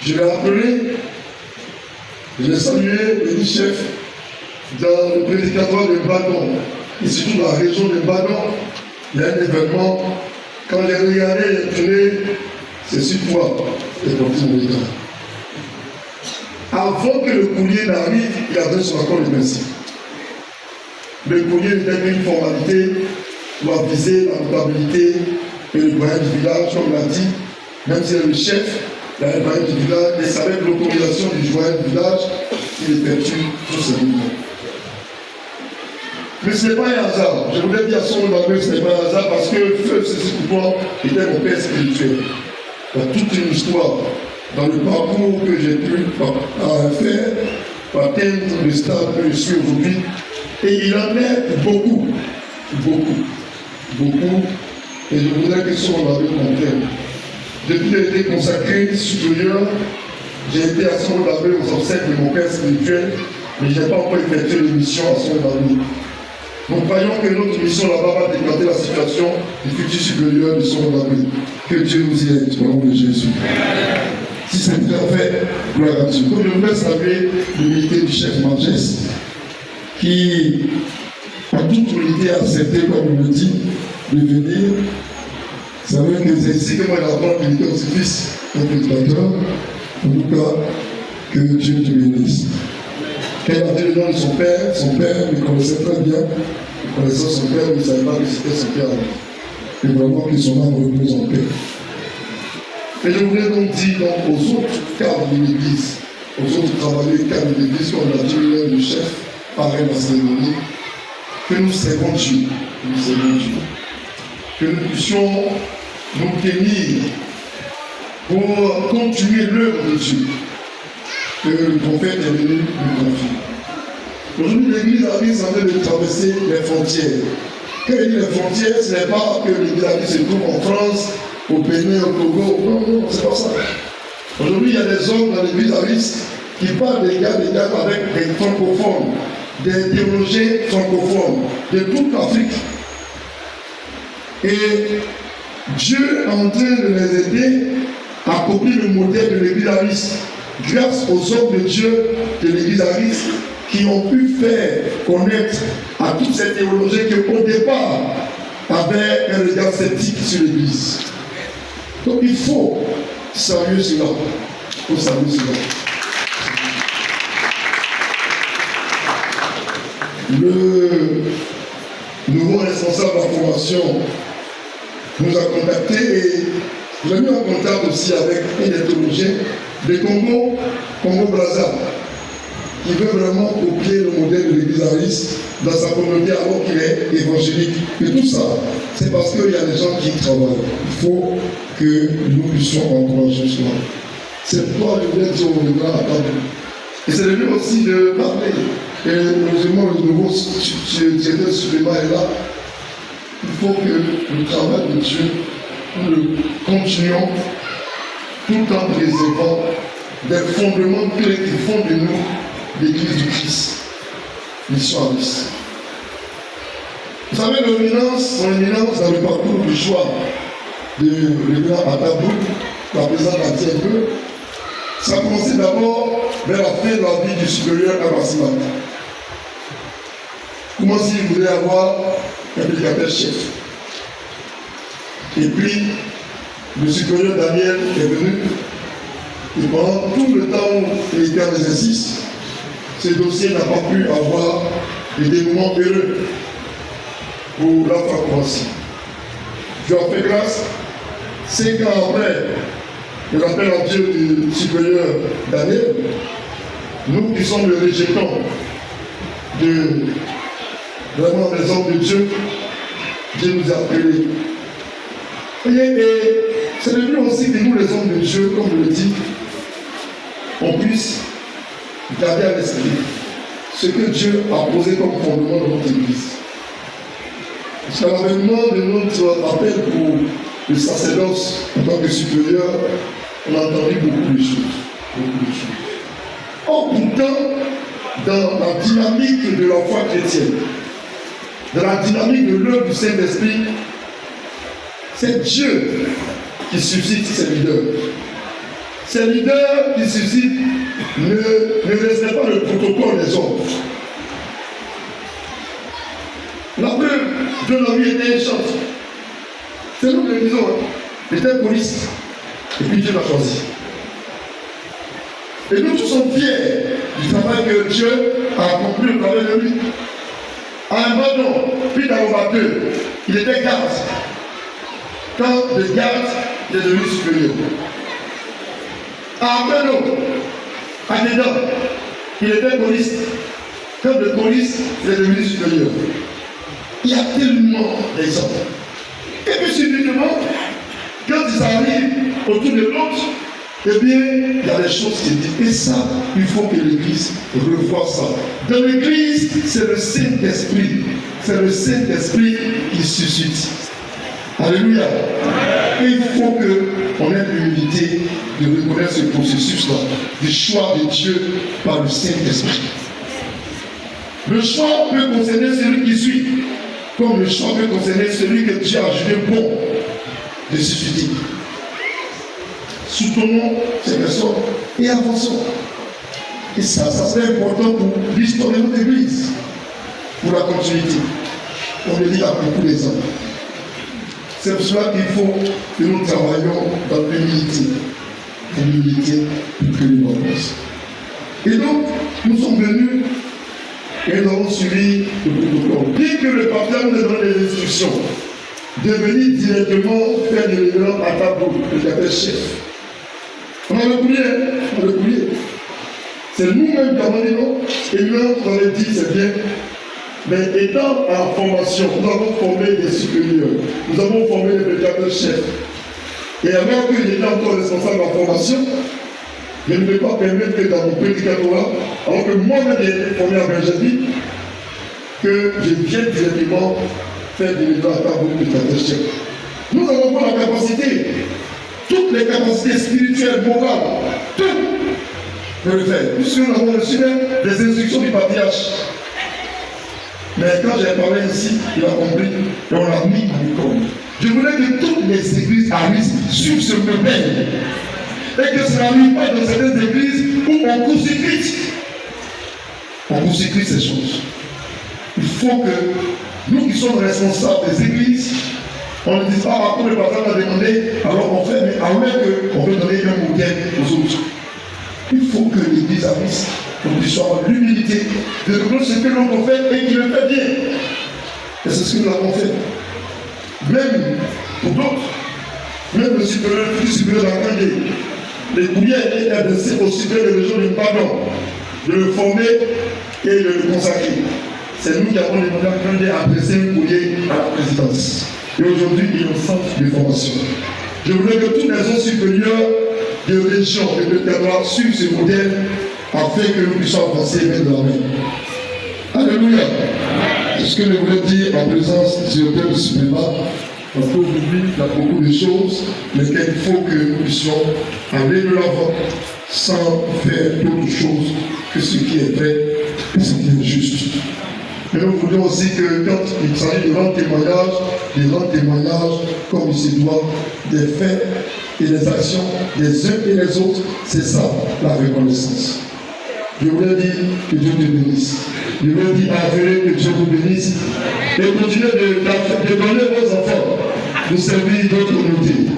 Je l'ai appelé, je l'ai salué, le chef, dans le prédicatoire de Badon, et surtout dans la région de Badon, il y a un événement. Quand j'ai regardé, j'ai tourné, c'est sur toi, et porté mon regard. Avant que le courrier n'arrive, il avait son accord de principe. Le courrier n'était qu'une formalité pour aviser la notabilité et le doyen du village, comme l'a dit, même si le chef, le doyen du village, et savait que l'autorisation du doyen du village, il effectue tous ces mouvements. Mais ce n'est pas un hasard. Je voulais dire à son nom que ce n'est pas un hasard parce que Feu Cécile était mon père spirituel. Il y a toute une histoire dans le parcours que j'ai pu faire pour atteindre le stade que je suis aujourd'hui. Et il en est beaucoup, beaucoup, beaucoup. Et je voudrais que son nom comprenne. Depuis que j'ai été consacré supérieur, j'ai été à son nom aux obsèques de mon père spirituel, mais je n'ai pas encore effectué l'émission à son nom. Nous croyons que notre mission là-bas va décanter la situation du futur supérieur de son nom. Que Dieu nous y aide au nom de Jésus. Si c'est déjà fait, gloire à Dieu. Donc je voudrais saluer l'humilité du chef Manchès, qui, en toute humilité, a accepté, comme on le dit, de venir. Vous savez que c'est ici que moi j'apprends qu'il était aussi fils d'un prédicateur. En tout cas, que Dieu te bénisse. Quand il a dit le nom de son père le connaissait très bien. Il connaissait son père, mais il ne savait pas que c'était son père. Et vraiment que son âme repose en paix. Et je voulais donc dire aux autres cadres de l'Église, aux autres travailleurs cadres de l'Église, comme l'a dit le chef, pareil dans la cérémonie, que nous servons Dieu. Nous servons Dieu. Que nous puissions nous tenir pour continuer l'œuvre de Dieu que le prophète est venu nous confier. Aujourd'hui, l'Église a mis en train de traverser les frontières. Quand il dit les frontières, ce n'est pas que l'Église se trouve en France, au Bénin, au Togo. Non, c'est pas ça. Aujourd'hui, il y a des hommes dans l'Église aristes qui parlent des gars avec des francophones, des théologiens francophones de toute l'Afrique. Et Dieu est en train de les aider à copier le modèle de l'Église ariste, grâce aux hommes de Dieu de l'Église ariste qui ont pu faire connaître à tous ces théologiens qui, au départ, avaient un regard sceptique sur l'Église. Donc il faut saluer cela. Il faut saluer cela. Le nouveau responsable de la formation nous a contactés et je l'ai mis en contact aussi avec un des théologiens de Congo-Brazza, qui veut vraiment copier le modèle de l'Église ariste dans sa communauté alors qu'il est évangélique. Et tout ça, c'est parce qu'il y a des gens qui travaillent. Il faut que nous puissions encourager cela. C'est pourquoi je voulais dire au grand à table. Et c'est le lieu aussi de parler. Et heureusement, le nouveau directeur supplément est là. Il faut que le travail de Dieu, nous le continuons tout en préservant des fondements clés qui font de nous l'Église du Christ. Mission à Nice. Vous savez, son éminence dans le parcours du choix de l'éminent Atabou, la présidente l'a dit un peu, ça a commencé d'abord vers la fin de la vie du supérieur Abassimat. Comment s'il voulait avoir un prédicateur chef. Et puis, le supérieur Daniel est venu, et pendant tout le temps où il était en exercice, ce dossier n'a pas pu avoir des dénouements heureux pour la francophonie. Je leur fais grâce. 5 ans après le rappel en Dieu du supérieur Daniel, nous qui sommes le rejetons de vraiment des hommes de Dieu, Dieu nous a appelés. Et c'est devenu aussi que nous, les hommes de Dieu, comme je le dis, on puisse garder à l'esprit ce que Dieu a posé comme fondement de notre Église. Jusqu'à l'avènement de notre appel pour le sacerdoce en tant que supérieur, on a entendu beaucoup de choses. Beaucoup de choses. Or, pourtant, dans la dynamique de la foi chrétienne, dans la dynamique de l'œuvre du Saint-Esprit, c'est Dieu qui suscite ses leaders. Ces leaders qui suscitent ne respectent pas le protocole des autres. La preuve de la vie était échante. C'est nous qui le disons. Il était police. Et puis Dieu l'a choisi. Et nous tous sommes fiers du travail que Dieu a accompli au travers de lui. À un moment, puis dans le bateau, il était garde. Quand de garde, il est devenu supérieur. À un moment, à dedans, il était police. Quand de police, il est devenu supérieur. Il y a tellement d'exemples. Et puis subitement, quand ils arrivent autour de l'autre, eh bien, il y a des choses qui disent. Et ça, il faut que l'Église revoie ça. Dans l'Église, c'est le Saint-Esprit. C'est le Saint-Esprit qui suscite. Alléluia. Et il faut qu'on ait l'humilité de reconnaître ce processus-là, du choix de Dieu par le Saint-Esprit. Le choix peut concerner celui qui suit, comme le choix peut concerner celui que Dieu a jugé bon de susciter. Soutenons ces personnes et avançons. Et ça serait important pour l'histoire de notre Église, pour la continuité. On le dit à beaucoup d'exemples. C'est pour cela qu'il faut que nous travaillions dans l'humilité. L'humilité plus que l'ignorance. Et donc, nous sommes venus et nous avons suivi le protocole. Bien que le pasteur nous ait donné des instructions de venir directement faire des réunions à tableau, le capitaine chef. On a le courrier. C'est nous-mêmes qui avons dit non. Et nous, on avait dit c'est bien. Mais étant en formation, nous avons formé des supérieurs. Nous avons formé les prédicateurs chefs. Et alors que j'étais encore responsable de la formation, je ne vais pas permettre que dans mon prédicatoire, alors que moi-même j'ai été formé à Benjamin, que je vienne directement faire des réunions à table de prédicateurs chefs. Nous avons pas la capacité, toutes les capacités spirituelles, morales, tout de le faire. Puisque nous avons reçu même des instructions du patriarche. Mais quand j'ai parlé ici, il a compris et on l'a mis à l'école. Je voulais que toutes les églises arrivent sur ce modèle. Et que ça n'arrive pas dans certaines églises où on court-circuite. On court-circuite ces choses. Il faut que nous qui sommes responsables des églises, on ne dise pas après le pasteur a demandé, alors on fait, mais alors qu'on veut donner un modèle aux autres. Il faut que l'église avance. Donc il soit avoir l'humilité de reconnaître ce que l'on fait et qu'il le fait bien. Et c'est ce que nous avons fait. Même pour d'autres, même le supérieur, le supérieur d'Akandé, les courriers étaient adressés au supérieur de région de Badon, de le former et de le consacrer. C'est nous qui avons demandé à Akandé d'adresser un courrier à la présidence. Et aujourd'hui, il y a un centre de formation. Je voulais que toutes les autres supérieurs de région et de territoire suivent ce modèle afin que nous puissions avancer main dans la main. Alléluia. C'est ce que je voulais dire en présence du Père de Supéma, parce qu'aujourd'hui, il y a beaucoup de choses, mais qu'il faut que nous puissions aller de l'avant sans faire d'autre chose que ce qui est vrai et ce qui est juste. Mais nous voulons aussi que quand il s'agit de rendre témoignage comme il se doit, des faits et des actions des uns et des autres, c'est ça la reconnaissance. Je voulais dire que Dieu te bénisse. Je voulais dire à Véry que Dieu vous bénisse. Et continuez de donner vos enfants, de servir d'autres communautés.